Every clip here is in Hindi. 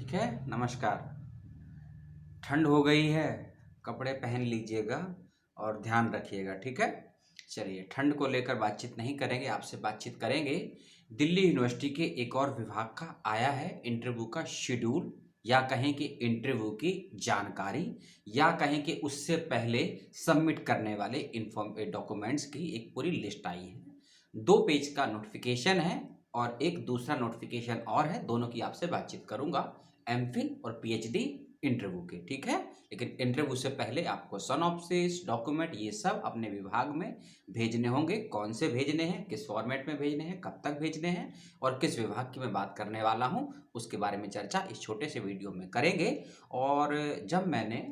ठीक है। नमस्कार। ठंड हो गई है, कपड़े पहन लीजिएगा और ध्यान रखिएगा, ठीक है। चलिए, ठंड को लेकर बातचीत नहीं करेंगे, आपसे बातचीत करेंगे दिल्ली यूनिवर्सिटी के एक और विभाग का आया है इंटरव्यू का शेड्यूल, या कहें कि इंटरव्यू की जानकारी, या कहें कि उससे पहले सबमिट करने वाले डॉक्यूमेंट्स की एक पूरी लिस्ट आई है। 2 पेज का नोटिफिकेशन है और एक दूसरा नोटिफिकेशन और है, दोनों की आपसे बातचीत करूंगा, एमफिल और पीएचडी इंटरव्यू के, ठीक है। लेकिन इंटरव्यू से पहले आपको सिनॉप्सिस, डॉक्यूमेंट, ये सब अपने विभाग में भेजने होंगे। कौन से भेजने हैं, किस फॉर्मेट में भेजने हैं, कब तक भेजने हैं और किस विभाग की मैं बात करने वाला हूं, उसके बारे में चर्चा इस छोटे से वीडियो में करेंगे। और जब मैंने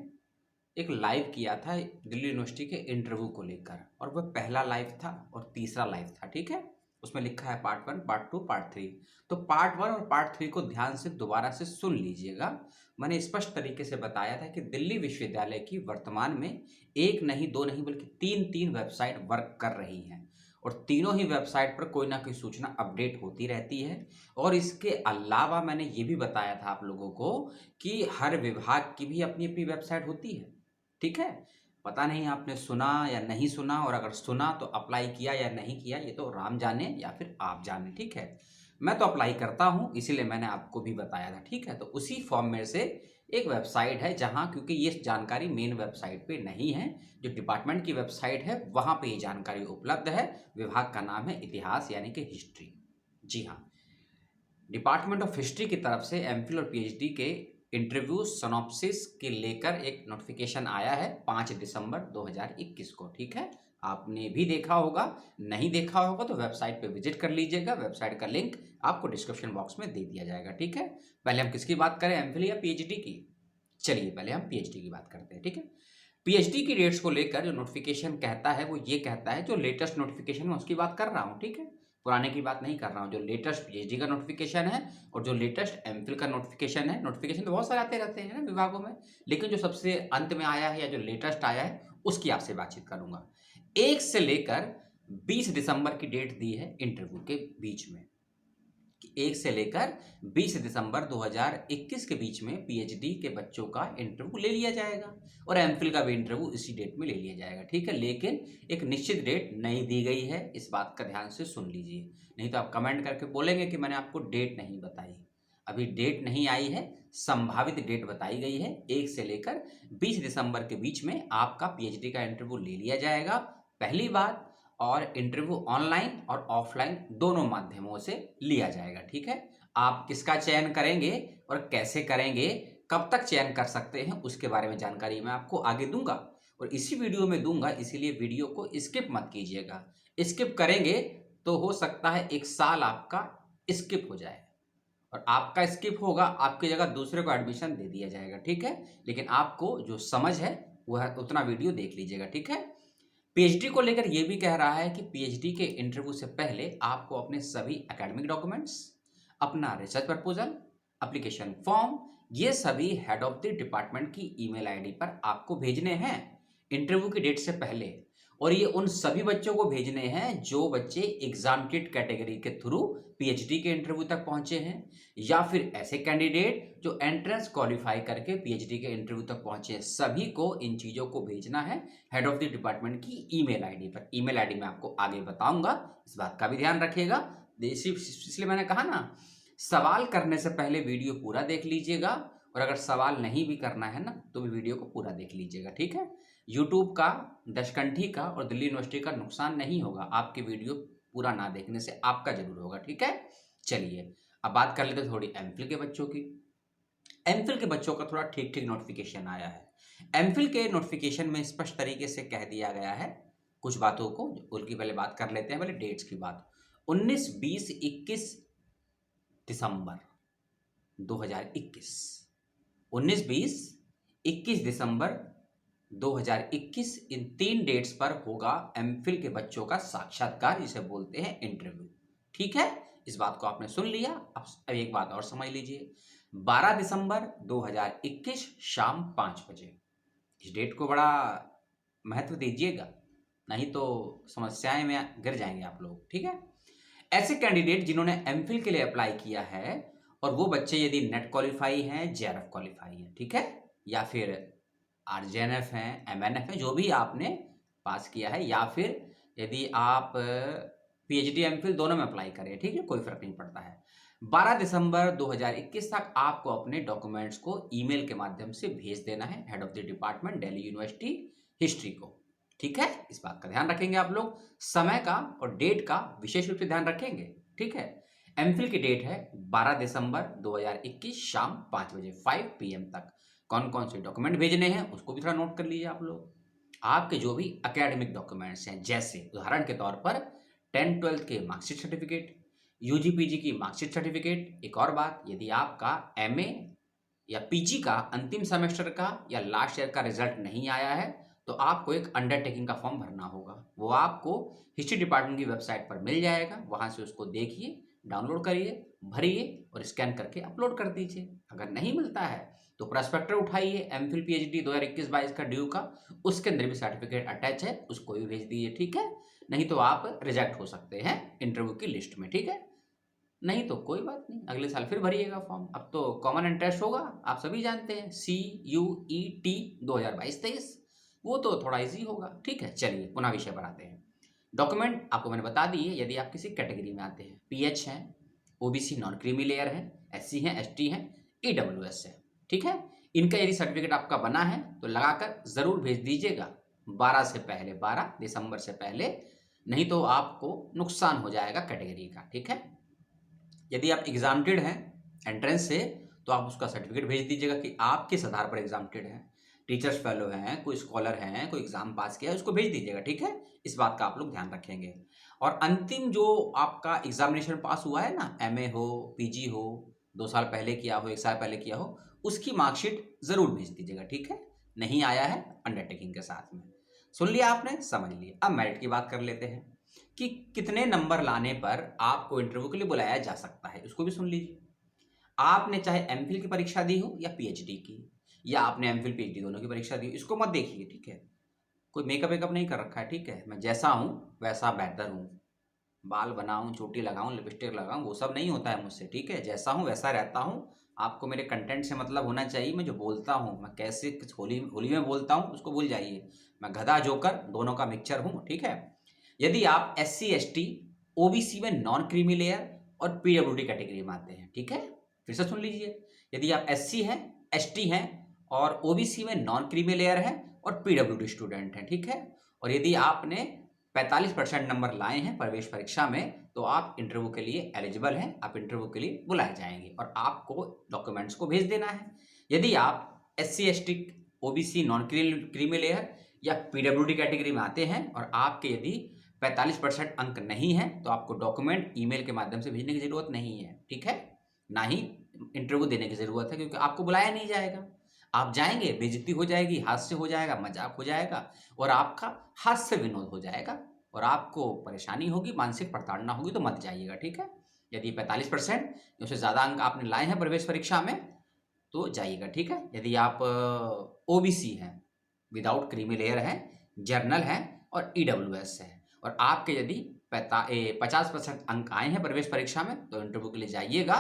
एक लाइव किया था दिल्ली यूनिवर्सिटी के इंटरव्यू को लेकर, और वह पहला लाइव था और तीसरा लाइव था, ठीक है। उसमें लिखा है पार्ट 1, पार्ट 2, पार्ट 3। तो पार्ट 1 और पार्ट 3 को ध्यान से दोबारा से सुन लीजिएगा। मैंने स्पष्ट तरीके से बताया था कि दिल्ली विश्वविद्यालय की वर्तमान में एक नहीं, दो नहीं, बल्कि तीन वेबसाइट वर्क कर रही हैं, और तीनों ही वेबसाइट पर कोई ना कोई सूचना अपडेट होती रहती है। और इसके अलावा मैंने ये भी बताया था आप लोगों को कि हर विभाग की भी अपनी अपनी वेबसाइट होती है, ठीक है। पता नहीं आपने सुना या नहीं सुना, और अगर सुना तो अप्लाई किया या नहीं किया, ये तो राम जाने या फिर आप जाने, ठीक है। मैं तो अप्लाई करता हूं, इसीलिए मैंने आपको भी बताया था, ठीक है। तो उसी फॉर्म में से एक वेबसाइट है जहां, क्योंकि ये जानकारी मेन वेबसाइट पे नहीं है, जो डिपार्टमेंट की वेबसाइट है वहां पे ये जानकारी उपलब्ध है। विभाग का नाम है इतिहास, यानी कि हिस्ट्री। जी हाँ, डिपार्टमेंट ऑफ हिस्ट्री की तरफ से एमफिल और पीएचडी के इंटरव्यू सिनॉप्सिस के लेकर एक नोटिफिकेशन आया है 5 दिसंबर 2021 को, ठीक है। आपने भी देखा होगा, नहीं देखा होगा तो वेबसाइट पे विजिट कर लीजिएगा। वेबसाइट का लिंक आपको डिस्क्रिप्शन बॉक्स में दे दिया जाएगा, ठीक है। पहले हम किसकी बात करें, एमफिल या पीएचडी की? चलिए पहले हम पीएचडी की बात करते हैं, ठीक है। पीएचडी की डेट्स को लेकर जो नोटिफिकेशन कहता है वो ये कहता है, जो लेटेस्ट नोटिफिकेशन है उसकी बात कर रहा हूँ, ठीक है। पुराने की बात नहीं कर रहा हूँ। जो लेटेस्ट पीएचडी का नोटिफिकेशन है और जो लेटेस्ट एमफिल का नोटिफिकेशन है, नोटिफिकेशन तो बहुत सारे आते रहते हैं ना विभागों में, लेकिन जो सबसे अंत में आया है या जो लेटेस्ट आया है उसकी आपसे बातचीत करूंगा। 1 से लेकर 20 दिसंबर की डेट दी है इंटरव्यू के बीच में, कि 1 से लेकर 20 दिसंबर 2021 के बीच में पीएचडी के बच्चों का इंटरव्यू ले लिया जाएगा, और एमफिल का भी इंटरव्यू इसी डेट में ले लिया जाएगा, ठीक है। लेकिन एक निश्चित डेट नहीं दी गई है, इस बात का ध्यान से सुन लीजिए, नहीं तो आप कमेंट करके बोलेंगे कि मैंने आपको डेट नहीं बताई। अभी डेट नहीं आई है, संभावित डेट बताई गई है। 1 से लेकर 20 दिसंबर के बीच में आपका पीएचडी का इंटरव्यू ले लिया जाएगा, पहली बात। और इंटरव्यू ऑनलाइन और ऑफलाइन दोनों माध्यमों से लिया जाएगा, ठीक है। आप किसका चयन करेंगे और कैसे करेंगे, कब तक चयन कर सकते हैं, उसके बारे में जानकारी मैं आपको आगे दूंगा, और इसी वीडियो में दूंगा, इसीलिए वीडियो को स्किप मत कीजिएगा। स्किप करेंगे तो हो सकता है 1 साल आपका स्किप हो जाए, और आपका स्किप होगा, आपकी जगह दूसरे को एडमिशन दे दिया जाएगा, ठीक है। लेकिन आपको जो समझ है वह उतना वीडियो देख लीजिएगा, ठीक है। पीएचडी को लेकर यह भी कह रहा है कि पीएचडी के इंटरव्यू से पहले आपको अपने सभी एकेडमिक डॉक्यूमेंट्स, अपना रिसर्च प्रपोजल, एप्लीकेशन फॉर्म, ये सभी हेड ऑफ द डिपार्टमेंट की ईमेल आईडी पर आपको भेजने हैं इंटरव्यू की डेट से पहले। और ये उन सभी बच्चों को भेजने हैं जो बच्चे एग्जामिनेड कैटेगरी के थ्रू पीएचडी के इंटरव्यू तक पहुंचे हैं, या फिर ऐसे कैंडिडेट जो एंट्रेंस क्वालिफाई करके पीएचडी के इंटरव्यू तक पहुंचे हैं। सभी को इन चीजों को भेजना है हेड ऑफ द डिपार्टमेंट की ईमेल आईडी पर। ईमेल आईडी मैं आपको आगे बताऊंगा, इस बात का भी ध्यान रखिएगा। इसलिए मैंने कहा ना, सवाल करने से पहले वीडियो पूरा देख लीजिएगा, और अगर सवाल नहीं भी करना है ना तो भी वीडियो को पूरा देख लीजिएगा, ठीक है। यूट्यूब का, दशकंठी का और दिल्ली यूनिवर्सिटी का नुकसान नहीं होगा आपके वीडियो पूरा ना देखने से, आपका जरूर होगा, ठीक है। चलिए अब बात कर लेते थोड़ी एमफिल के बच्चों की। एमफिल के बच्चों का थोड़ा ठीक ठीक नोटिफिकेशन आया है। एमफिल के नोटिफिकेशन में स्पष्ट तरीके से कह दिया गया है कुछ बातों को, उनकी पहले बात कर लेते हैं, पहले डेट्स की बात। 19, 20, 21 दिसंबर 2021, 19, 20, 21 दिसंबर 2021, इन 3 डेट्स पर होगा एमफिल के बच्चों का साक्षात्कार, जिसे बोलते हैं इंटरव्यू, ठीक है। इस बात को आपने सुन लिया। अब एक बात और समझ लीजिए, 12 दिसंबर 2021 शाम 5 बजे, इस डेट को बड़ा महत्व दीजिएगा, नहीं तो समस्याएं में गिर जाएंगे आप लोग, ठीक है। ऐसे कैंडिडेट जिन्होंने एमफिल के लिए अप्लाई किया है और वो बच्चे यदि नेट क्वालिफाई हैं, जेआरएफ क्वालिफाई हैं, ठीक है, या फिर आरजेएनएफ हैं, एमएनएफ हैं, जो भी आपने पास किया है, या फिर यदि आप पीएचडी एमफिल दोनों में अप्लाई करें, ठीक है, कोई फर्क नहीं पड़ता है। 12 दिसंबर 2021 तक आपको अपने डॉक्यूमेंट्स को ईमेल के माध्यम से भेज देना है head of the department, Delhi university history को, ठीक है। इस बात का ध्यान रखेंगे आप लोग, समय का और डेट का विशेष रूप से ध्यान रखेंगे, ठीक है। एमफिल की डेट है 12 दिसंबर 2021 शाम 5 बजे 5 PM तक। कौन कौन से डॉक्यूमेंट भेजने हैं उसको भी थोड़ा नोट कर लीजिए आप लोग। आपके जो भी एकेडमिक डॉक्यूमेंट्स हैं, जैसे उदाहरण के तौर पर 10-12 के मार्कशीट सर्टिफिकेट, यूजी पीजी की मार्कशीट सर्टिफिकेट। एक और बात, यदि आपका एमए या पीजी का अंतिम सेमेस्टर का या लास्ट ईयर का रिजल्ट नहीं आया है तो आपको एक अंडरटेकिंग का फॉर्म भरना होगा। वो आपको हिस्ट्री डिपार्टमेंट की वेबसाइट पर मिल जाएगा, वहां से उसको देखिए, डाउनलोड करिए, भरिए और स्कैन करके अपलोड कर दीजिए। अगर नहीं मिलता है तो प्रोस्पेक्टर उठाइए एमफिल पीएचडी 2021-22 का ड्यू का, उसके अंदर भी सर्टिफिकेट अटैच है, उसको भी भेज दीजिए, ठीक है। नहीं तो आप रिजेक्ट हो सकते हैं इंटरव्यू की लिस्ट में, ठीक है। नहीं तो कोई बात नहीं, अगले साल फिर भरिएगा फॉर्म। अब तो कॉमन इंटरेस्ट होगा, आप सभी जानते हैं, CUET 2022-23, वो तो थोड़ा इजी होगा, ठीक है। चलिए पुनः विषय पर आते हैं। डॉक्यूमेंट आपको मैंने बता दिए, यदि आप किसी कैटेगरी में आते हैं, PH हैं, OBC नॉन क्रीमी लेयर है, SC हैं, ST हैं, EWS है, ठीक है। इनका यदि सर्टिफिकेट आपका बना है तो लगाकर जरूर भेज दीजिएगा 12 से पहले, 12 दिसंबर से पहले, नहीं तो आपको नुकसान हो जाएगा कैटेगरी का, ठीक है। यदि आप एग्जामिटेड हैं एंट्रेंस से तो आप उसका सर्टिफिकेट भेज दीजिएगा कि आप किस आधार पर एग्जामिटेड हैं, टीचर्स फेलो हैं, कोई स्कॉलर हैं, कोई एग्जाम पास किया है, उसको भेज दीजिएगा, ठीक है। इस बात का आप लोग ध्यान रखेंगे। और अंतिम जो आपका एग्जामिनेशन पास हुआ है ना, एमए हो, पीजी हो, 2 साल पहले किया हो, 1 साल पहले किया हो, उसकी मार्कशीट जरूर भेज दीजिएगा, ठीक है। नहीं आया है अंडरटेकिंग के साथ में। सुन लिया आपने, समझ लिया। अब मेरिट की बात कर लेते हैं कि कितने नंबर लाने पर आपको इंटरव्यू के लिए बुलाया जा सकता है, उसको भी सुन लीजिए। आपने चाहे एमफिल की परीक्षा दी हो या पीएचडी की, या आपने एमफिल पीएचडी दोनों की परीक्षा दी हो, इसको मत देखिए, ठीक है। कोई मेकअप वेकअप नहीं कर रखा है, ठीक है। मैं जैसा हूं वैसा बेहतर हूं, बाल बनाऊं, चोटी लगाऊं, लिपस्टिक लगाऊं, वो सब नहीं होता है मुझसे, ठीक है। जैसा हूं वैसा रहता हूं। आपको मेरे कंटेंट से मतलब होना चाहिए, मैं जो बोलता हूं, मैं कैसे होली में बोलता हूं उसको भूल जाइए। मैं गधा जोकर दोनों का मिक्सचर हूं, ठीक है। यदि आप SC ST OBC में नॉन क्रीमी लेयर और PWD कैटेगरी में आते हैं, ठीक है, फिर से सुन लीजिए। यदि आप SC हैं, ST हैं और OBC में नॉन क्रीमी लेयर है और PWD स्टूडेंट हैं, ठीक है, और यदि आपने 45% नंबर लाए हैं प्रवेश परीक्षा में तो आप इंटरव्यू के लिए एलिजिबल हैं, आप इंटरव्यू के लिए बुलाए जाएंगे और आपको डॉक्यूमेंट्स को भेज देना है। यदि आप SC ST OBC non creamy layer या PWD कैटेगरी में आते हैं और आपके यदि 45% अंक नहीं है तो आपको डॉक्यूमेंट ईमेल के माध्यम से भेजने की जरूरत नहीं है, ठीक है। ना ही इंटरव्यू देने की जरूरत है, क्योंकि आपको बुलाया नहीं जाएगा। आप जाएंगे, बेइज्जती हो जाएगी, हास्य हो जाएगा, मजाक हो जाएगा और आपका हास्य विनोद हो जाएगा और आपको परेशानी होगी, मानसिक प्रताड़ना होगी, तो मत जाइएगा, ठीक है। यदि 45% या उससे ज्यादा अंक आपने लाए हैं प्रवेश परीक्षा में तो जाइएगा, ठीक है। यदि आप OBC हैं, विदाउट क्रीमी लेयर है, जर्नल है और EWS है और आपके यदि 50% अंक आए हैं प्रवेश परीक्षा में तो इंटरव्यू के लिए जाइएगा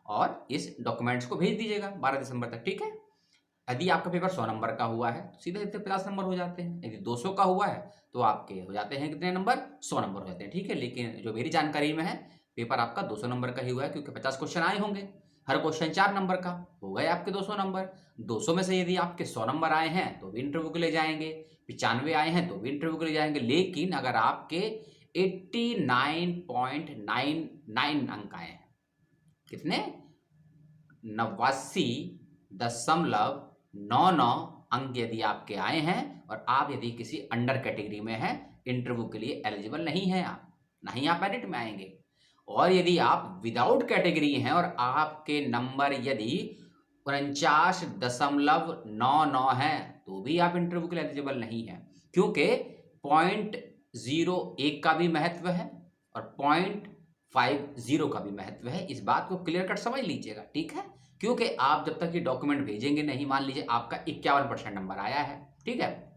और इस डॉक्यूमेंट्स को भेज दीजिएगा 12 दिसंबर तक, ठीक है। यदि आपका पेपर 100 नंबर का हुआ है तो सीधे सीधे 50 नंबर हो जाते हैं। यदि 200 का हुआ है तो आपके हो जाते हैं कितने नंबर, 100 नंबर हो जाते हैं, ठीक है। लेकिन जो मेरी जानकारी में है पेपर आपका 200 नंबर का ही हुआ है, क्योंकि 50 क्वेश्चन आए होंगे, हर क्वेश्चन 4 नंबर का, हो गए आपके 200 नंबर। 200 में से यदि आपके 100 नंबर आए हैं तो भी इंटरव्यू के लिए जाएंगे, 95 आए हैं तो भी इंटरव्यू के लिए जाएंगे। लेकिन अगर आपके 89.99 अंक आए हैं, कितने, 89.99 अंक यदि आपके आए हैं और आप यदि किसी अंडर कैटेगरी में हैं, इंटरव्यू के लिए एलिजिबल नहीं है आप, नहीं आप मेरिट में आएंगे। और यदि आप विदाउट कैटेगरी हैं और आपके नंबर यदि 49.99 है तो भी आप इंटरव्यू के लिए एलिजिबल नहीं है, क्योंकि 0.01 का भी महत्व है और 0.50 का भी महत्व है। इस बात को क्लियर कट समझ लीजिएगा, ठीक है। क्योंकि आप जब तक ये डॉक्यूमेंट भेजेंगे नहीं, मान लीजिए आपका 51% नंबर आया है, ठीक है,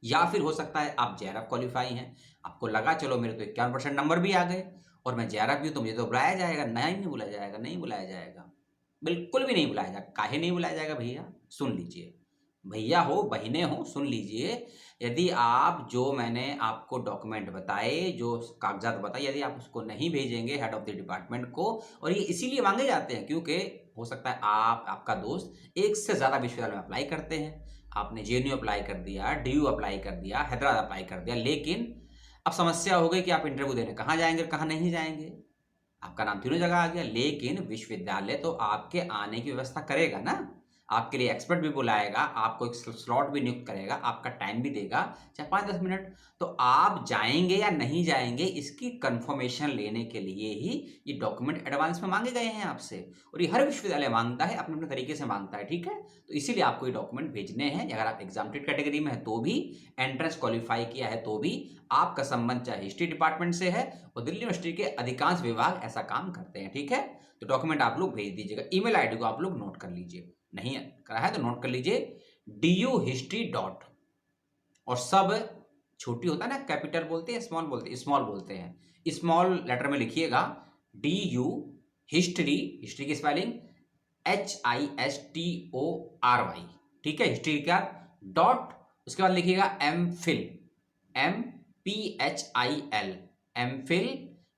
या फिर हो सकता है आप JRF क्वालिफाई हैं, आपको लगा चलो मेरे तो 51% नंबर भी आ गए और मैं JRF भी हूं तो मुझे तो बुलाया जाएगा, नहीं बुलाया जाएगा, नहीं बुलाया जाएगा। बिल्कुल भी नहीं बुलाया जाएगा। काहे नहीं बुलाया जाएगा भैया? सुन लीजिए, भैया हो बहिने हो सुन लीजिए। यदि आप जो मैंने आपको डॉक्यूमेंट बताए, जो कागजात बताए, यदि आप उसको नहीं भेजेंगे हेड ऑफ द डिपार्टमेंट को, और ये इसीलिए मांगे जाते हैं क्योंकि हो सकता है आपका दोस्त एक से ज़्यादा विश्वविद्यालय में अप्लाई करते हैं। आपने जेएनयू अप्लाई कर दिया, डीयू अप्लाई कर दिया, हैदराबाद अप्लाई कर दिया, लेकिन अब समस्या हो गई कि आप इंटरव्यू देने कहाँ जाएंगे, कहाँ नहीं जाएंगे। आपका नाम तीनों जगह आ गया, लेकिन विश्वविद्यालय तो आपके आने की व्यवस्था करेगा ना, आपके लिए एक्सपर्ट भी बुलाएगा, आपको एक स्लॉट भी नियुक्त करेगा, आपका टाइम भी देगा, चाहे 5-10 मिनट। तो आप जाएंगे या नहीं जाएंगे इसकी कंफर्मेशन लेने के लिए ही ये डॉक्यूमेंट एडवांस में मांगे गए हैं आपसे, और ये हर विश्वविद्यालय मांगता है, अपने अपने तरीके से मांगता है, ठीक है। तो इसीलिए आपको ये डॉक्यूमेंट भेजने हैं। अगर आप एग्जामिनेटेड कैटेगरी में है तो भी, एंट्रेंस क्वालिफाई किया है तो भी, आपका संबंध चाहे हिस्ट्री डिपार्टमेंट से है, और दिल्ली यूनिवर्सिटी के अधिकांश विभाग ऐसा काम करते हैं, ठीक है। तो डॉक्यूमेंट आप लोग भेज दीजिएगा। ईमेल आईडी को आप लोग नोट कर लीजिए, नहीं करा है तो नोट कर लीजिए, DU history. और सब छोटी होता है ना, कैपिटल बोलते हैं स्मॉल बोलते हैं, स्मॉल बोलते हैं, स्मॉल लेटर में लिखिएगा DU हिस्ट्री, हिस्ट्री की स्पेलिंग HISTORY, ठीक है, हिस्ट्री का डॉट, उसके बाद लिखिएगा MPhil, MPHIL, MPhil,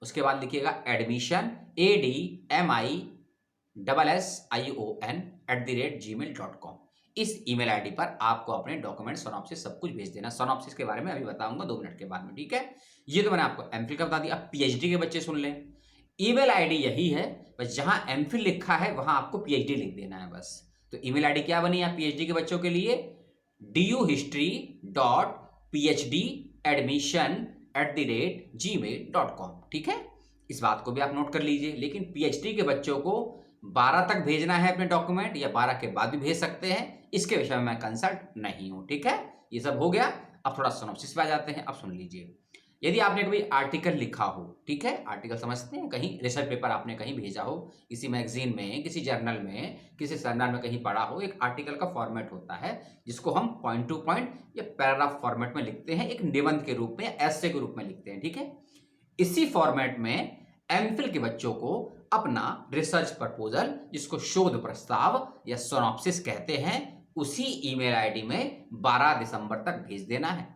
उसके बाद लिखिएगा एडमिशन, ADMISSION@gmail.com। इस ईमेल आईडी पर आपको अपने डॉक्यूमेंट, सोनॉप्सिस सब कुछ भेज देना। सोनॉप्सिस के बारे में अभी बताऊंगा 2 मिनट के बाद में, ठीक है। ये तो मैंने आपको एमफिल का बता दिया। अब पीएचडी के बच्चे सुन लें, ईमेल आईडी यही है, बस जहां एमफिल लिखा है वहां आपको पीएचडी लिख देना है बस। तो ईमेल आईडी क्या बनी है पीएचडी के बच्चों के लिए? duhistory.phd.admission@gmail.com, ठीक है। इस बात को भी आप नोट कर लीजिए। लेकिन पीएचडी के बच्चों को 12 तक भेजना है अपने डॉक्यूमेंट, या 12 के बाद भी भेज सकते हैं, इसके विषय में मैं कंसल्ट नहीं हूं, ठीक है। ये सब हो गया। अब थोड़ा सिनॉप्सिस पे आ जाते हैं। अब सुन लीजिए, यदि आपने कभी आर्टिकल लिखा हो, ठीक है, आर्टिकल समझते हैं, कहीं रिसर्च पेपर आपने कहीं भेजा हो, किसी मैगजीन में, किसी जर्नल में, किसी सेमिनार में कहीं पढ़ा हो, एक आर्टिकल का फॉर्मेट होता है जिसको हम पॉइंट टू पॉइंट या पैराग्राफ फॉर्मेट में लिखते हैं, एक निबंध के रूप में, एसे के रूप में लिखते हैं, ठीक है। इसी फॉर्मेट में एमफिल के बच्चों को अपना रिसर्च प्रपोजल, जिसको शोध प्रस्ताव या सोनॉप्सिस कहते हैं, उसी ईमेल आईडी में 12 दिसंबर तक भेज देना है।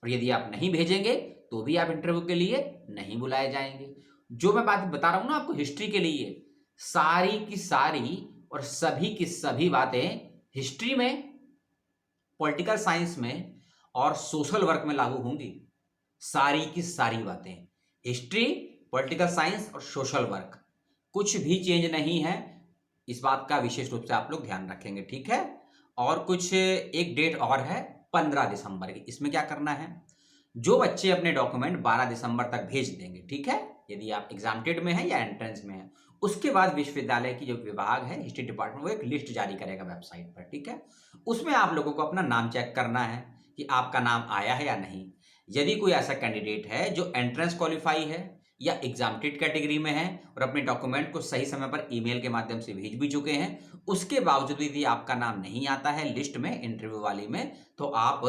और यदि आप नहीं भेजेंगे तो भी आप इंटरव्यू के लिए नहीं बुलाए जाएंगे। जो मैं बात बता रहा हूं ना आपको हिस्ट्री के लिए, सारी की सारी और सभी की सभी बातें हिस्ट्री में, पॉलिटिकल साइंस में और सोशल वर्क में लागू होंगी। सारी की सारी बातें, हिस्ट्री, पॉलिटिकल साइंस और सोशल वर्क, कुछ भी चेंज नहीं है। इस बात का विशेष रूप से आप लोग ध्यान रखेंगे, ठीक है। और कुछ एक डेट और है 15 दिसंबर की। इसमें क्या करना है, जो बच्चे अपने डॉक्यूमेंट 12 दिसंबर तक भेज देंगे, ठीक है, यदि आप एग्जामिनेटेड में है या एंट्रेंस में है, उसके बाद विश्वविद्यालय की जो विभाग है हिस्ट्री डिपार्टमेंट, वो एक लिस्ट जारी करेगा वेबसाइट पर, ठीक है। उसमें आप लोगों को अपना नाम चेक करना है कि आपका नाम आया है या नहीं। यदि कोई ऐसा कैंडिडेट है जो एंट्रेंस क्वालिफाई है या एग्जामिनेटेड कैटेगरी में है और अपने डॉक्यूमेंट को सही समय पर ईमेल के माध्यम से भेज भी चुके हैं, उसके बावजूद यदि आपका नाम नहीं आता है लिस्ट में, इंटरव्यू वाली में, तो आप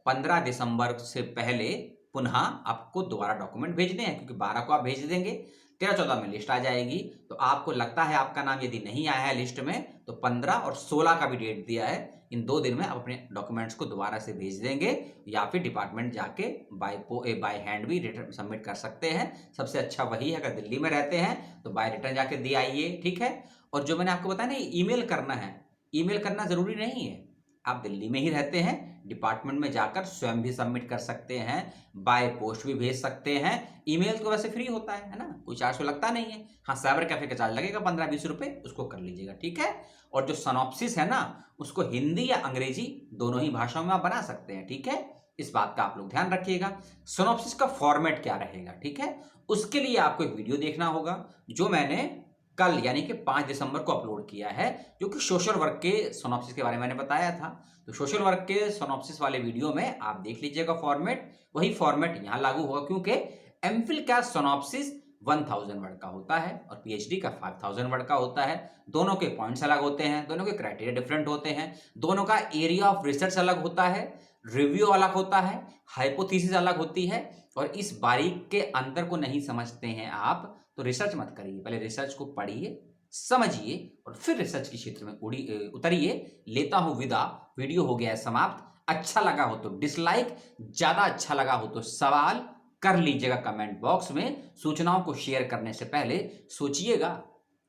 15 दिसंबर से पहले पुनः आपको दोबारा डॉक्यूमेंट भेजने हैं, क्योंकि 12 को आप भेज देंगे, 13-14 में लिस्ट आ जाएगी। तो आपको लगता है आपका नाम यदि नहीं आया है लिस्ट में, तो 15 और 16 का भी डेट दिया है, इन 2 दिन में आप अपने डॉक्यूमेंट्स को दोबारा से भेज देंगे, या फिर डिपार्टमेंट जाके बाय हैंड भी रिटर्न सबमिट कर सकते हैं। सबसे अच्छा वही है, अगर दिल्ली में रहते हैं तो बाय रिटर्न जाके दे आइए, ठीक है। और जो मैंने आपको बताया ना ईमेल करना है, ईमेल करना जरूरी नहीं है। आप दिल्ली में ही रहते हैं, डिपार्टमेंट में जाकर स्वयं भी सबमिट कर सकते हैं, बाय पोस्ट भी भेज सकते हैं। ईमेल तो वैसे फ्री होता है ना, कोई चार्ज तो लगता नहीं है। हाँ, साइबर कैफे का चार्ज लगेगा 15-20 रुपए, उसको कर लीजिएगा, ठीक है। और जो सिनॉप्सिस है ना, उसको हिंदी या अंग्रेजी दोनों ही भाषाओं में आप बना सकते हैं, ठीक है। इस बात का आप लोग ध्यान रखिएगा। सिनॉप्सिस का फॉर्मेट क्या रहेगा, ठीक है, उसके लिए आपको एक वीडियो देखना होगा, जो मैंने कल यानी कि 5 दिसंबर को अपलोड किया है, जो कि सोशल वर्क के सिनॉप्सिस के बारे में मैंने बताया था। तो सोशल वर्क के सिनॉप्सिस वाले वीडियो में आप देख लीजिएगा फॉर्मेट, वही फॉर्मेट यहां लागू होगा, क्योंकि एमफिल का सिनॉप्सिस 1000 वर्ड का होता है और पीएचडी का 5000 वर्ड का होता है। दोनों के पॉइंट्स अलग होते हैं, दोनों के क्राइटेरिया डिफरेंट होते हैं, दोनों का एरिया ऑफ रिसर्च अलग होता है, रिव्यू अलग होता है, हाइपोथेसिस अलग होती है। और इस बारीक के अंतर को नहीं समझते हैं आप, तो रिसर्च मत करिए, पहले रिसर्च को पढ़िए, समझिए और फिर रिसर्च के क्षेत्र में उतरिए। लेता हूं विदा, वीडियो हो गया है समाप्त। अच्छा लगा हो तो डिसलाइक, ज्यादा अच्छा लगा हो तो सवाल कर लीजिएगा कमेंट बॉक्स में। सूचनाओं को शेयर करने से पहले सोचिएगा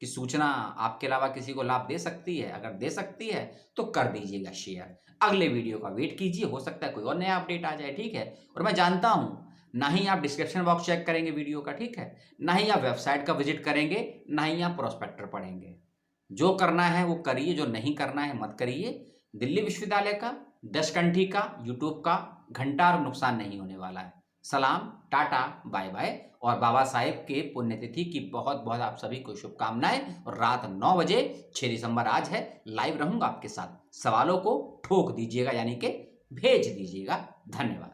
कि सूचना आपके अलावा किसी को लाभ दे सकती है। अगर दे सकती है तो कर दीजिएगा शेयर। अगले वीडियो का वेट कीजिए, हो सकता है कोई और नया अपडेट आ जाए, ठीक है। और मैं जानता हूं ना ही आप डिस्क्रिप्शन बॉक्स चेक करेंगे वीडियो का, ठीक है, ना ही आप वेबसाइट का विजिट करेंगे, ना ही आप प्रोस्पेक्टर पढ़ेंगे। जो करना है वो करिए, जो नहीं करना है मत करिए। दिल्ली विश्वविद्यालय का, दशकंठी का, यूट्यूब का घंटा और नुकसान नहीं होने वाला है। सलाम, टाटा, बाय बाय। और बाबा साहेब के पुण्यतिथि की बहुत बहुत आप सभी को शुभकामनाएं। और रात 9 बजे 6 दिसंबर आज है, लाइव रहूंगा आपके साथ। सवालों को ठोक दीजिएगा, यानी कि भेज दीजिएगा। धन्यवाद।